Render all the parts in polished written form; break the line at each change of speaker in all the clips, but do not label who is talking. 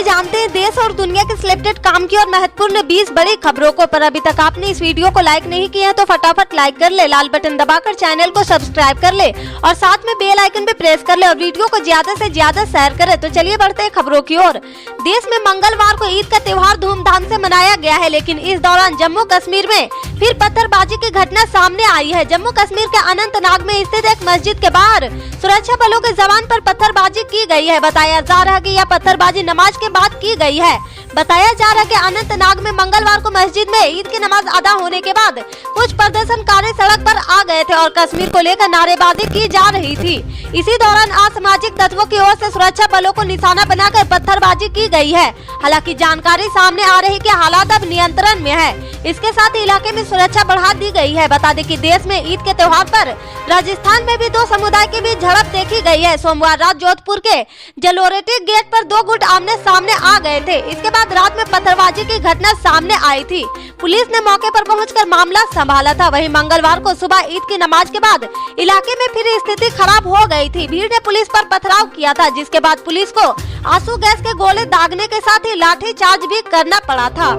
जानते हैं देश और दुनिया के सिलेक्टेड काम की और महत्वपूर्ण 20 बड़ी खबरों को। पर अभी तक आपने इस वीडियो को लाइक नहीं किया है तो फटाफट लाइक कर ले, लाल बटन दबाकर चैनल को सब्सक्राइब कर ले और साथ में बेल आइकन पे प्रेस कर ले और वीडियो को ज्यादा से ज्यादा शेयर करे। तो चलिए बढ़ते हैं खबरों की ओर। देश में मंगलवार को ईद का त्योहार धूमधाम से मनाया गया है, लेकिन इस दौरान जम्मू कश्मीर में फिर पत्थरबाजी की घटना सामने आई है। जम्मू कश्मीर के अनंतनाग में स्थित एक मस्जिद के बाहर सुरक्षा बलों के जवान पर पत्थरबाजी की गई है। बताया जा रहा है कि यह पत्थरबाजी नमाज के बाद की गई है। बताया जा रहा है कि अनंतनाग में मंगलवार को मस्जिद में ईद की नमाज अदा होने के बाद कुछ प्रदर्शनकारी सड़क पर आ गए थे और कश्मीर को लेकर नारेबाजी की जा रही थी। इसी दौरान असामाजिक तत्वों की ओर से सुरक्षा बलों को निशाना बनाकर पत्थरबाजी की गई है। हालांकि जानकारी सामने आ रही कि हालात अब नियंत्रण में है। इसके साथ इलाके में सुरक्षा बढ़ा दी गई है। बता दें कि देश में ईद के त्योहार पर राजस्थान में भी दो समुदाय के बीच झड़प देखी गई है। सोमवार रात जोधपुर के जलोरेटी गेट पर दो गुट आमने सामने आ गए थे। इसके बाद रात में पत्थरबाजी की घटना सामने आई थी। पुलिस ने मौके पर पहुंचकर मामला संभाला था। वहीं मंगलवार को सुबह ईद की नमाज के बाद इलाके में फिर स्थिति खराब हो गई थी। भीड़ ने पुलिस पर पथराव किया था, जिसके बाद पुलिस को आंसू गैस के गोले दागने के साथ ही लाठी चार्ज भी करना पड़ा था।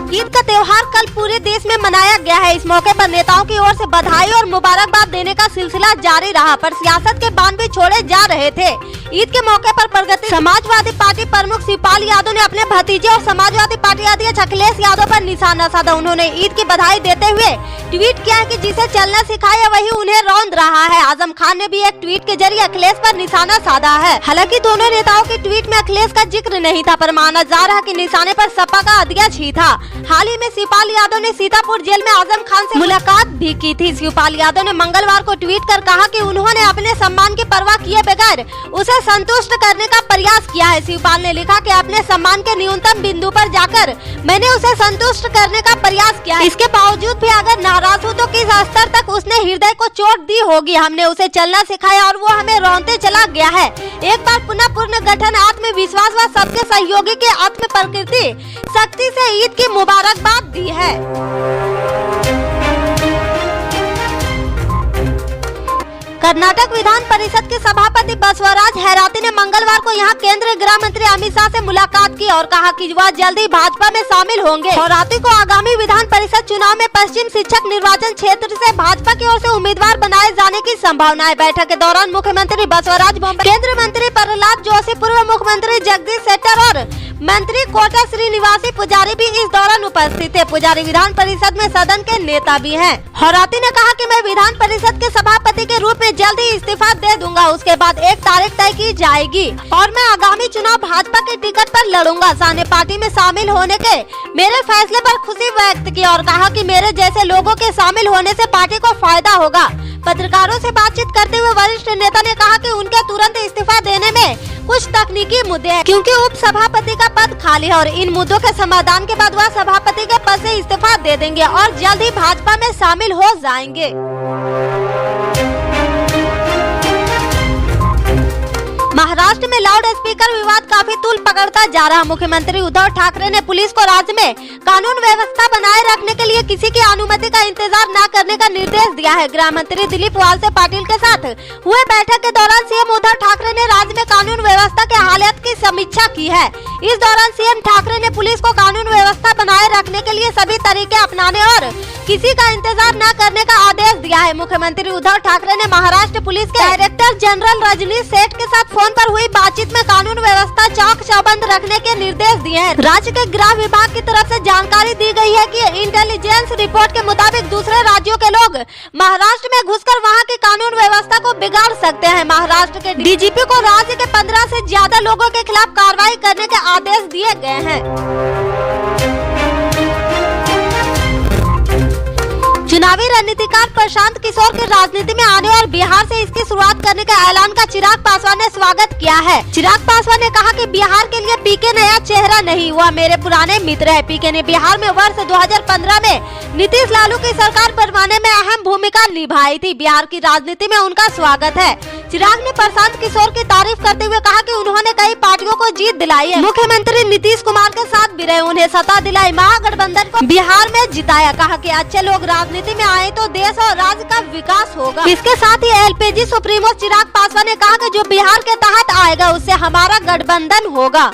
ईद का त्योहार कल पूरे देश में मनाया गया है। इस मौके पर नेताओं की ओर से बधाई और मुबारकबाद देने का सिलसिला जारी रहा, पर सियासत के बाण भी छोड़े जा रहे थे। ईद के मौके पर प्रगति समाजवादी पार्टी प्रमुख शिवपाल यादव ने अपने भतीजे और समाजवादी पार्टी अध्यक्ष अखिलेश यादव पर निशाना साधा। उन्होंने ईद की बधाई देते हुए ट्वीट किया है कि जिसे चलना सिखाया वही उन्हें रौंद रहा है। आजम खान ने भी एक ट्वीट के जरिए अखिलेश पर निशाना साधा है। हालांकि दोनों नेताओं के ट्वीट में अखिलेश का जिक्र नहीं था, पर माना जा रहा कि निशाने पर सपा का अध्यक्ष ही था। हाल ही में शिवपाल यादव ने सीतापुर जेल में आजम खान से मुलाकात भी की थी। शिवपाल यादव ने मंगलवार को ट्वीट कर कहा कि उन्होंने अपने सम्मान की परवाह किए बगैर उसे संतुष्ट करने का प्रयास किया है। शिवपाल ने लिखा कि अपने सम्मान के न्यूनतम बिंदु पर जाकर मैंने उसे संतुष्ट करने का प्रयास किया। इसके बावजूद भी अगर नाराज हो तो किस स्तर तक उसने हृदय को चोट दी होगी। हमने उसे चलना सिखाया और वो हमें रौंदते चला गया है। एक बार पुनः पूर्ण गठन, आत्मविश्वास व सबके सहयोगी के आत्म प्रकृति शक्ति से ईद की मुबारकबाद दी है। कर्नाटक विधान परिषद के सभापति बसवराज हैराती ने मंगलवार को यहां केंद्रीय गृह मंत्री अमित शाह से मुलाकात की और कहा कि वह जल्द ही भाजपा में शामिल होंगे। हैराती को आगामी विधान परिषद चुनाव में पश्चिम शिक्षक निर्वाचन क्षेत्र से भाजपा की ओर से उम्मीदवार बनाए जाने की संभावना है। बैठक के दौरान मुख्यमंत्री बसवराज, केंद्रीय मंत्री प्रहलाद जोशी, पूर्व मुख्यमंत्री जगदीश शेट्टर और मंत्री कोटा श्रीनिवासी पुजारी भी इस दौरान उपस्थित थे। पुजारी विधान परिषद में सदन के नेता भी हैं। हैराती ने कहा कि मैं विधान परिषद के सभापति के रूप में जल्द ही इस्तीफा दे दूंगा। उसके बाद एक तारीख तय की जाएगी और मैं आगामी चुनाव भाजपा के टिकट पर लड़ूंगा। शाह ने पार्टी में शामिल होने के मेरे फैसले पर खुशी व्यक्त की और कहा कि मेरे जैसे लोगों के शामिल होने से पार्टी को फायदा होगा। पत्रकारों से बातचीत करते हुए वरिष्ठ नेता ने कहा कि उनके तुरंत इस्तीफा देने में कुछ तकनीकी मुद्दे हैं, क्योंकि उप सभापति का पद खाली है और इन मुद्दों के समाधान के बाद वह सभापति के पद से इस्तीफा दे देंगे और जल्द ही भाजपा में शामिल हो जाएंगे। महाराष्ट्र में लाउड स्पीकर विवाद काफी तूल पकड़ता जा रहा। मुख्यमंत्री उद्धव ठाकरे ने पुलिस को राज्य में कानून व्यवस्था बनाए रखने के लिए किसी की अनुमति का इंतजार न करने का निर्देश दिया है। गृह मंत्री दिलीप वालसे पाटिल के साथ हुए बैठक के दौरान सीएम उद्धव ठाकरे ने राज्य में कानून व्यवस्था के हालात की समीक्षा की है। इस दौरान सीएम ठाकरे ने पुलिस को कानून व्यवस्था बनाए रखने के लिए सभी तरीके अपनाने और किसी का इंतजार न करने का आदेश दिया है। मुख्यमंत्री उद्धव ठाकरे ने महाराष्ट्र पुलिस के डायरेक्टर जनरल रजनीश सेठ के साथ फोन पर हुई बातचीत में कानून व्यवस्था चाक चौबंद रखने के निर्देश दिए हैं। राज्य के गृह विभाग की तरफ से जानकारी दी गई है कि इंटेलिजेंस रिपोर्ट के मुताबिक दूसरे राज्यों के लोग महाराष्ट्र में घुसकर वहां की कानून व्यवस्था को बिगाड़ सकते हैं। महाराष्ट्र के डीजीपी को राज्य के 15 से ज्यादा लोगों के खिलाफ कार्रवाई करने के आदेश दिए गए हैं। चुनावी रणनीतिकार प्रशांत किशोर के राजनीति में आने और बिहार से इसकी शुरुआत करने के ऐलान का चिराग पासवान ने स्वागत किया है। चिराग पासवान ने कहा कि बिहार के लिए पीके नया चेहरा नहीं, वह मेरे पुराने मित्र है। पीके ने बिहार में वर्ष 2015 में नीतीश लालू की सरकार बनवाने में अहम भूमिका निभाई थी। बिहार की राजनीति में उनका स्वागत है। चिराग ने प्रशांत किशोर की तारीफ करते हुए कहा कि उन्होंने कई पार्टियों को जीत दिलाई है। मुख्यमंत्री नीतीश कुमार के साथ भी रहे, उन्हें सत्ता दिलाई, महागठबंधन को बिहार में जिताया। कहा कि अच्छे लोग राजनीति में आए तो देश और राज्य का विकास होगा। इसके साथ ही एलपीजी सुप्रीमो चिराग पासवान ने कहा कि जो बिहार के तहत आएगा उससे हमारा गठबंधन होगा।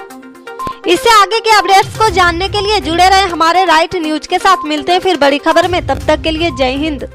इससे आगे के अपडेट्स को जानने के लिए जुड़े रहे हमारे राइट न्यूज के साथ। मिलते हैं फिर बड़ी खबर में, तब तक के लिए जय हिंद।